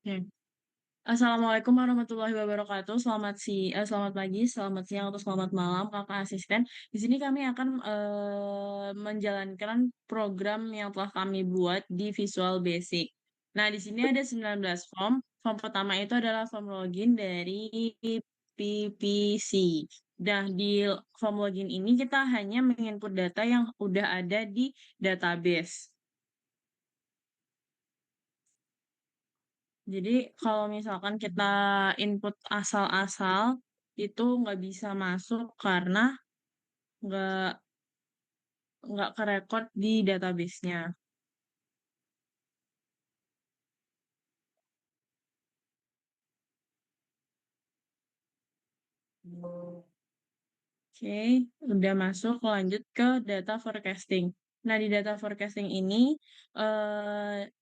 Oke. Assalamualaikum warahmatullahi wabarakatuh. Selamat pagi, selamat siang, atau selamat malam, Kakak asisten. Di sini kami akan menjalankan program yang telah kami buat di Visual Basic. Nah, di sini ada 19 form. Form pertama itu adalah form login dari PPC. Nah, di form login ini kita hanya menginput data yang udah ada di database. Jadi kalau misalkan kita input asal-asal itu nggak bisa masuk karena nggak nggak kerekod di database-nya. Oke, udah masuk, lanjut ke data forecasting. Nah, di data forecasting ini eh,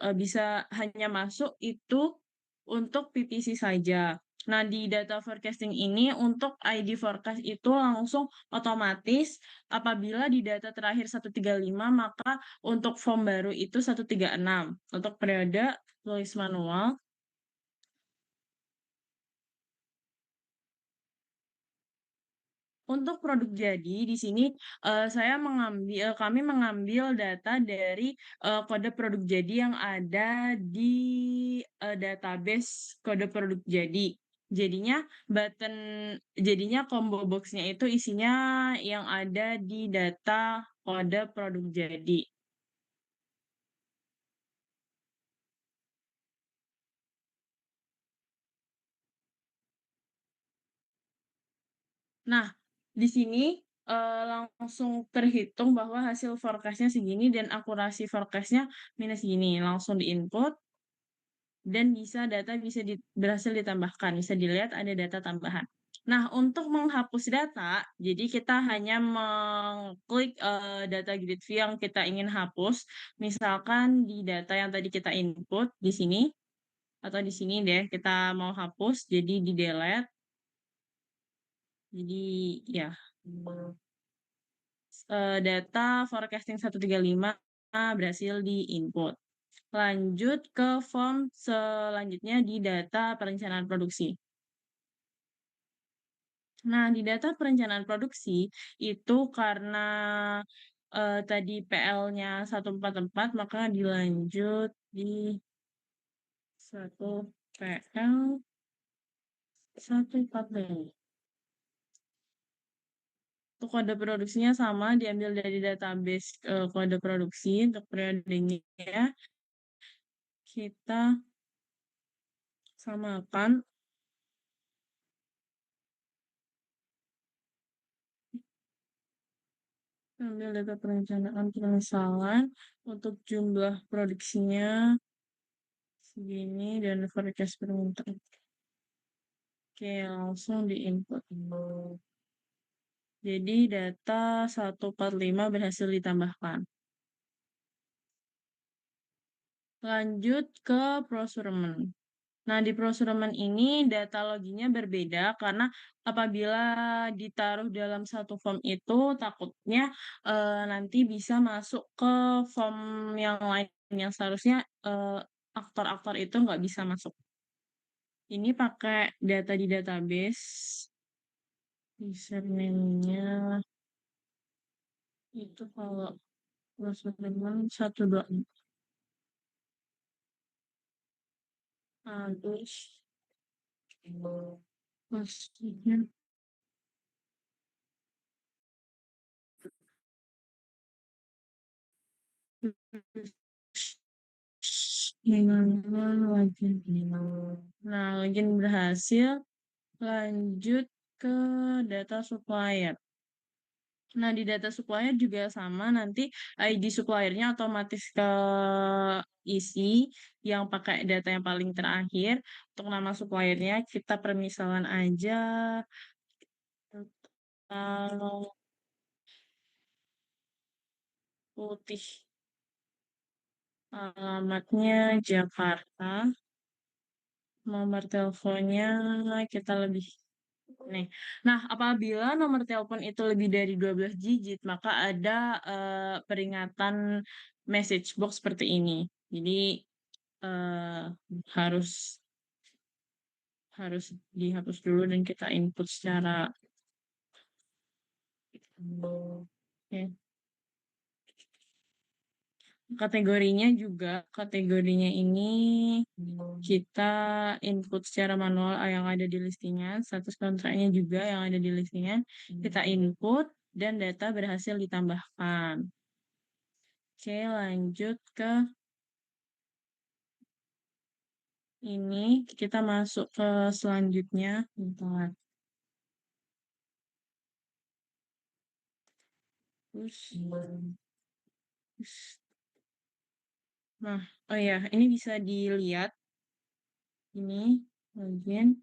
bisa hanya masuk itu untuk PPC saja. Nah, di data forecasting ini untuk ID forecast itu langsung otomatis apabila di data terakhir 135 maka untuk form baru itu 136. Untuk periode tulis manual. Untuk produk jadi di sini kami mengambil data dari kode produk jadi yang ada di database kode produk jadi. Jadinya button jadinya combo box-nya itu isinya yang ada di data kode produk jadi. Nah, di sini langsung terhitung bahwa hasil forecast-nya segini dan akurasi forecast-nya minus segini. Langsung di-input dan berhasil ditambahkan. Bisa dilihat ada data tambahan. Nah, untuk menghapus data, jadi kita hanya mengklik data grid view yang kita ingin hapus. Misalkan di data yang tadi kita input di sini atau di sini deh kita mau hapus, jadi di delete. Jadi ya data forecasting 135 berhasil di-input. Lanjut ke form selanjutnya di data perencanaan produksi. Nah, di data perencanaan produksi itu karena tadi PL-nya 144, maka dilanjut di 1 PL 145. Untuk kode produksinya sama, diambil dari database kode produksi untuk periodenya. Kita samakan, ambil data perencanaan permisalan untuk jumlah produksinya segini dan forecast permintaan. Oke, langsung di-input. Jadi data 145 berhasil ditambahkan. Lanjut ke procurement. Nah, di procurement ini data loginya berbeda karena apabila ditaruh dalam satu form itu takutnya nanti bisa masuk ke form yang lain yang seharusnya aktor-aktor itu nggak bisa masuk. Ini pakai data di database, username-nya itu kalau procurement 126. Terus pastinya gimana lagi. Nah, login berhasil. Lanjut ke data supplier. Nah, di data supplier juga sama, nanti ID suppliernya otomatis ke isi yang pakai data yang paling terakhir. Untuk nama suppliernya kita permisalan aja. Kalau putih, alamatnya Jakarta, nomor teleponnya kita lebih nih. Nah, apabila nomor telepon itu lebih dari 12 digit, maka ada peringatan message box seperti ini. Jadi eh, harus harus dihapus dulu dan kita input secara oke. Kategorinya ini kita input secara manual yang ada di listingan, status kontraknya juga yang ada di listingan, kita input dan data berhasil ditambahkan. Oke, lanjut ke ini, kita masuk ke selanjutnya. Bentar. Terus, nah, oh ya, ini bisa dilihat ini bagian.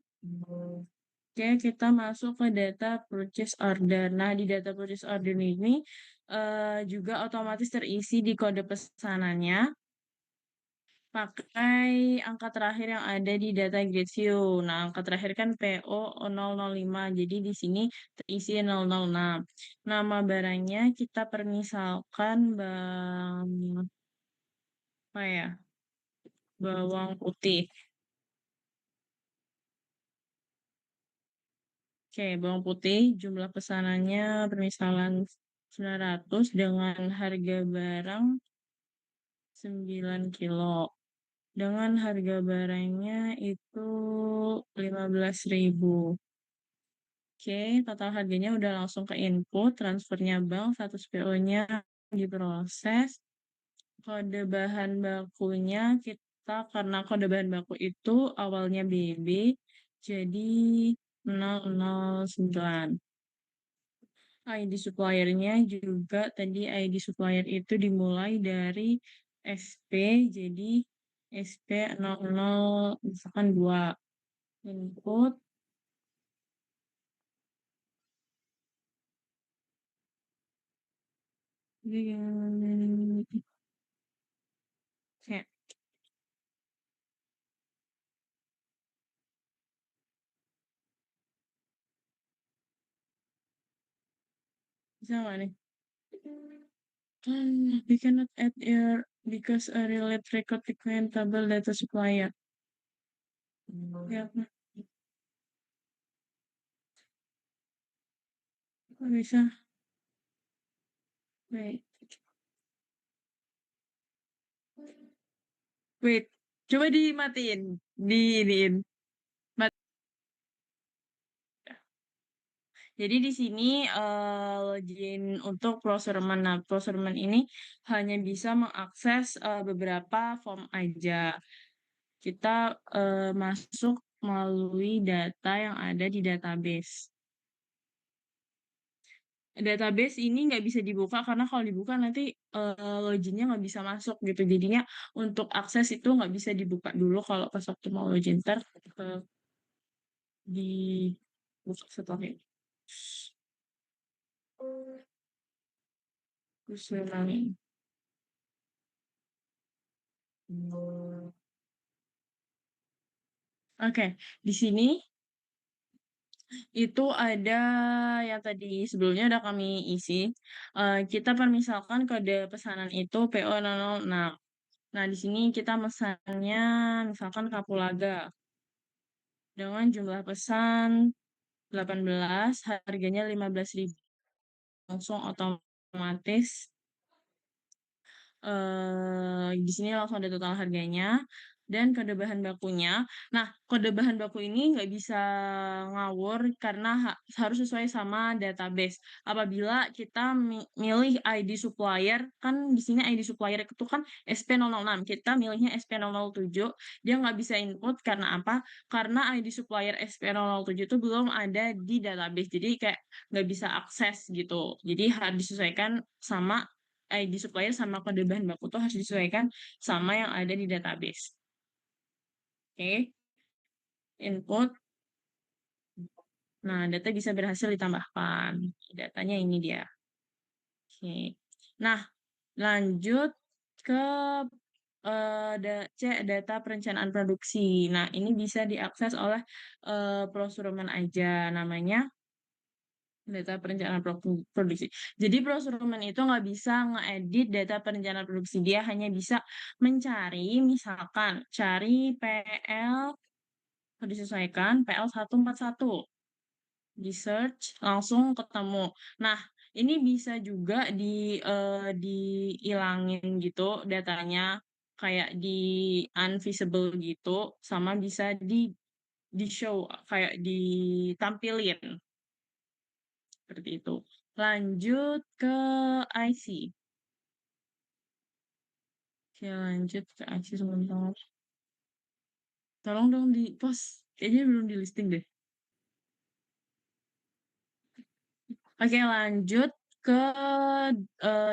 Oke, kita masuk ke data purchase order. Nah, di data purchase order ini juga otomatis terisi di kode pesanannya pakai angka terakhir yang ada di data grid view. Nah, angka terakhir kan PO 005. Jadi di sini terisi 006. Nama barangnya kita permisalkan apa ya? Bawang putih. Oke, bawang putih jumlah pesanannya permisalan 900 dengan harga barang 9 kilo. Dengan harga barangnya itu 15.000. Oke, total harganya udah langsung ke input, transfernya bank, status PO-nya diproses. Kode bahan bakunya kita, karena kode bahan baku itu awalnya BB, jadi 009. ID suppliernya juga tadi ID supplier itu dimulai dari SP, jadi SP 00 misalkan 2 input. Oke, bisa nggak nih? We cannot add error because a relate record requirement table data supplier. Ya, kok bisa? Wait, wait. Coba dimatiin, diin. Jadi di sini login untuk procurement. Nah, procurement ini hanya bisa mengakses beberapa form aja. Kita masuk melalui data yang ada di database. Database ini nggak bisa dibuka karena kalau dibuka nanti loginnya nggak bisa masuk gitu. Jadinya untuk akses itu nggak bisa dibuka dulu kalau pas waktu mau login ntar dibuka setelah itu. Terus memang oke, di sini itu ada yang tadi sebelumnya udah kami isi. Kita permisalkan kode pesanan itu PO006. Nah, di sini kita mesannya misalkan Kapulaga dengan jumlah pesan 18, harganya 15.000. Langsung otomatis di sini langsung ada total harganya dan kode bahan bakunya. Nah, kode bahan baku ini nggak bisa ngawur karena harus sesuai sama database. Apabila kita milih ID supplier, kan di sini ID supplier itu kan SP006. Kita milihnya SP007, dia nggak bisa input karena apa? Karena ID supplier SP007 itu belum ada di database. Jadi kayak nggak bisa akses gitu. Jadi harus disesuaikan sama ID supplier sama kode bahan baku tuh harus disesuaikan sama yang ada di database. Oke, input. Nah, data bisa berhasil ditambahkan. Datanya ini dia. Oke. Nah, lanjut ke data perencanaan produksi. Nah, ini bisa diakses oleh procurement aja. Namanya data perencanaan produksi. Jadi prosumen itu nggak bisa ngedit data perencanaan produksi. Dia hanya bisa mencari, misalkan, cari PL, disesuaikan PL141. Di search langsung ketemu. Nah, ini bisa juga diilangin gitu datanya kayak di unvisible gitu sama bisa di show kayak ditampilin seperti itu. Lanjut ke IC. Oke, lanjut ke IC sebentar. Tolong dong di post. Kayaknya belum di listing deh. Oke, lanjut ke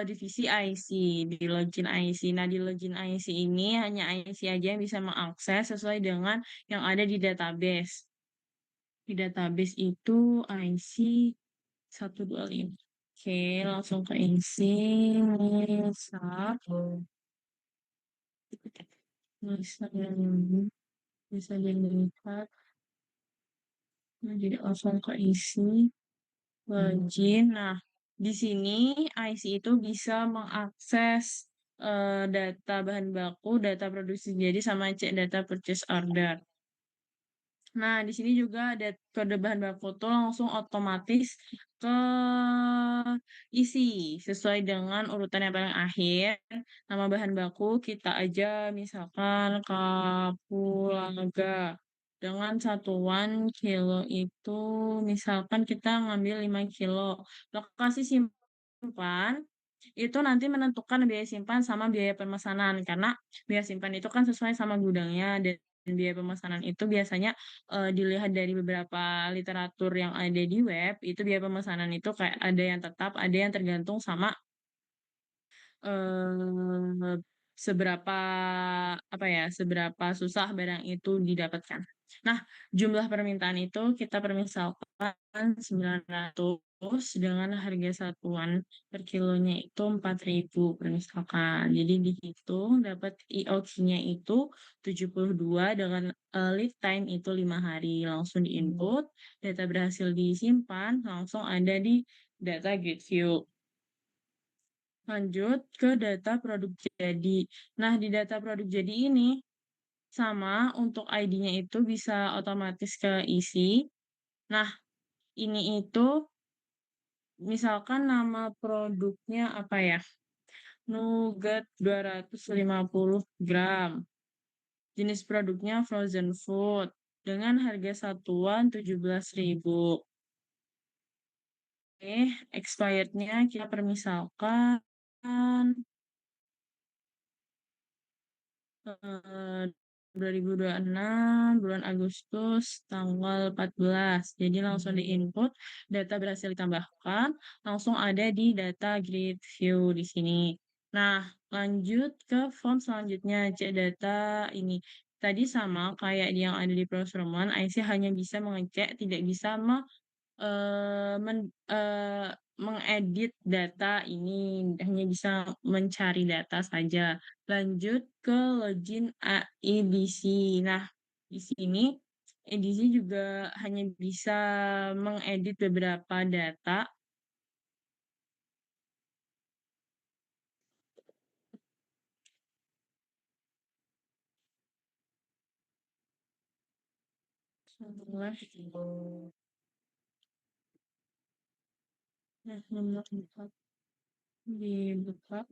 divisi IC, di login IC. Nah, di login IC ini hanya IC aja yang bisa mengakses sesuai dengan yang ada di database. Di database itu IC 125. Oke, langsung ke IC. Misal, bisa bisa dilihat. Nah, jadi langsung ke isi. Login. Nah, di sini IC itu bisa mengakses data bahan baku, data produksi jadi sama cek data purchase order. Nah, di sini juga ada kode bahan baku tuh langsung otomatis ke isi sesuai dengan urutan yang paling akhir. Nama bahan baku kita aja misalkan kapulaga. Dengan satuan kilo itu misalkan kita ngambil 5 kilo. Lokasi simpan itu nanti menentukan biaya simpan sama biaya pemesanan karena biaya simpan itu kan sesuai sama gudangnya dan biaya pemesanan itu biasanya dilihat dari beberapa literatur yang ada di web itu biaya pemesanan itu kayak ada yang tetap ada yang tergantung sama eh, seberapa apa ya seberapa susah barang itu didapatkan. Nah, jumlah permintaan itu kita permisalkan 900 dengan harga satuan per kilonya itu 4.000 permisalkan. Jadi dihitung dapat IOQ-nya itu 72 dengan lead time itu 5 hari. Langsung diinput, data berhasil disimpan, langsung ada di data grid view. Lanjut ke data produk jadi. Nah, di data produk jadi ini sama untuk ID-nya itu bisa otomatis ke isi. Nah, ini itu misalkan nama produknya apa ya? Nougat 250 gram. Jenis produknya frozen food dengan harga satuan 17.000. Oke, expirednya kita permisalkan 2026 bulan Agustus tanggal 14. Jadi langsung di-input, data berhasil ditambahkan, langsung ada di data grid view di sini. Nah, lanjut ke form selanjutnya, cek data ini. Tadi sama kayak yang ada di procurement, IC hanya bisa mengecek, tidak bisa eh, men- eh, mengedit data ini hanya bisa mencari data saja. Lanjut ke login EDC. Nah, di sini EDC juga hanya bisa mengedit beberapa data. Setelah nomor 4 dibuka.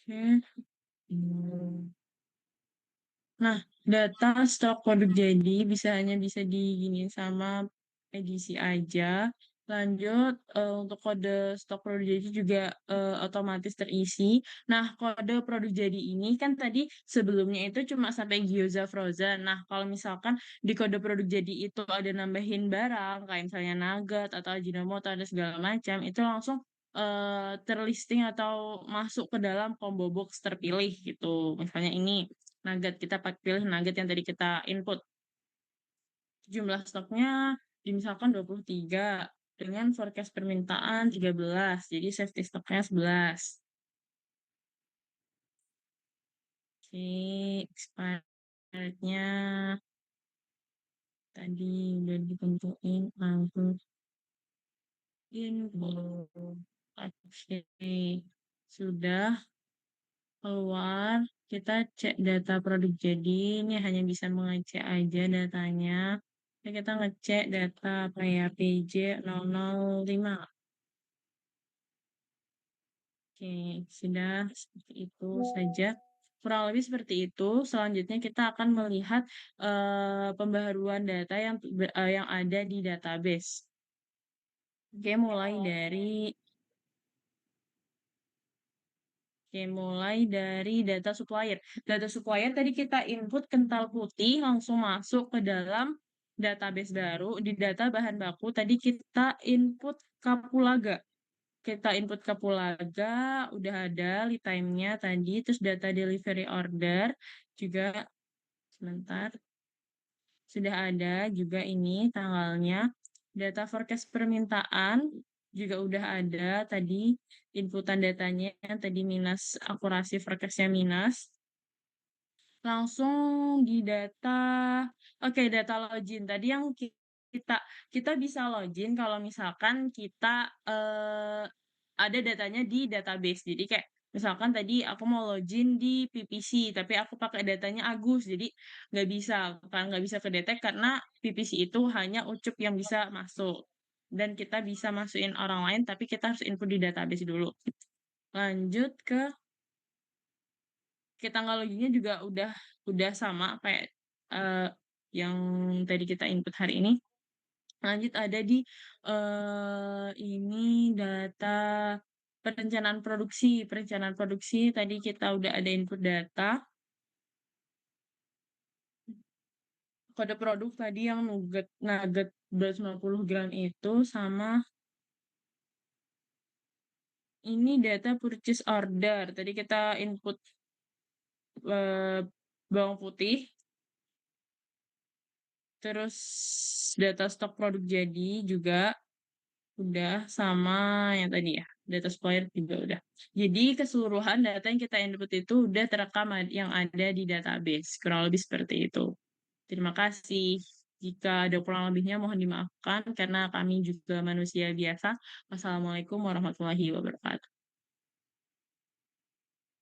Oke. Nah, data stok produk jadi hanya bisa diginiin sama edisi aja. Lanjut, untuk kode stok produk jadi juga otomatis terisi. Nah, kode produk jadi ini kan tadi sebelumnya itu cuma sampai gyoza frozen. Nah, kalau misalkan di kode produk jadi itu ada nambahin barang, kayak misalnya nugget atau Ajinomoto ada segala macam, itu langsung terlisting atau masuk ke dalam combo box terpilih gitu. Misalnya ini nugget kita pilih nugget yang tadi kita input jumlah stoknya misalkan 23 dengan forecast permintaan 13 jadi safety stoknya 11. Oke, expirednya tadi udah ditentuin, langsung belum. Oke, sudah keluar. Kita cek data produk jadi, ini hanya bisa mengecek aja datanya. Oke, kita ngecek data apa ya, PJ005. Oke, sudah seperti itu saja. Kurang lebih seperti itu. Selanjutnya kita akan melihat pembaharuan data yang ada di database. Oke, mulai dari data supplier. Data supplier tadi kita input kental putih langsung masuk ke dalam database baru. Di data bahan baku tadi kita input kapulaga. Kita input kapulaga, udah ada lead time-nya tadi, terus data delivery order juga sebentar. Sudah ada juga ini tanggalnya. Data forecast permintaan juga udah ada tadi inputan datanya tadi minus akurasi forecast-nya minus. Langsung di data, oke, data login tadi yang kita kita bisa login kalau misalkan kita ada datanya di database. Jadi kayak misalkan tadi aku mau login di PPC tapi aku pakai datanya Agus, jadi nggak bisa kedetek karena PPC itu hanya Ucup yang bisa masuk, dan kita bisa masukin orang lain tapi kita harus input di database dulu. Lanjut ke tanggal loginnya juga udah sama kayak eh, yang tadi kita input hari ini. Lanjut ada di ini data perencanaan produksi. Perencanaan produksi tadi kita udah ada input data. Kode produk tadi yang nugget nugget 250 gram itu sama ini data purchase order. Tadi kita input eh, bawang putih, terus data stok produk jadi juga udah sama yang tadi ya, data supplier juga udah. Jadi keseluruhan data yang kita input itu udah terekam yang ada di database. Kurang lebih seperti itu. Terima kasih. Jika ada kurang lebihnya mohon dimaafkan karena kami juga manusia biasa. Wassalamualaikum warahmatullahi wabarakatuh.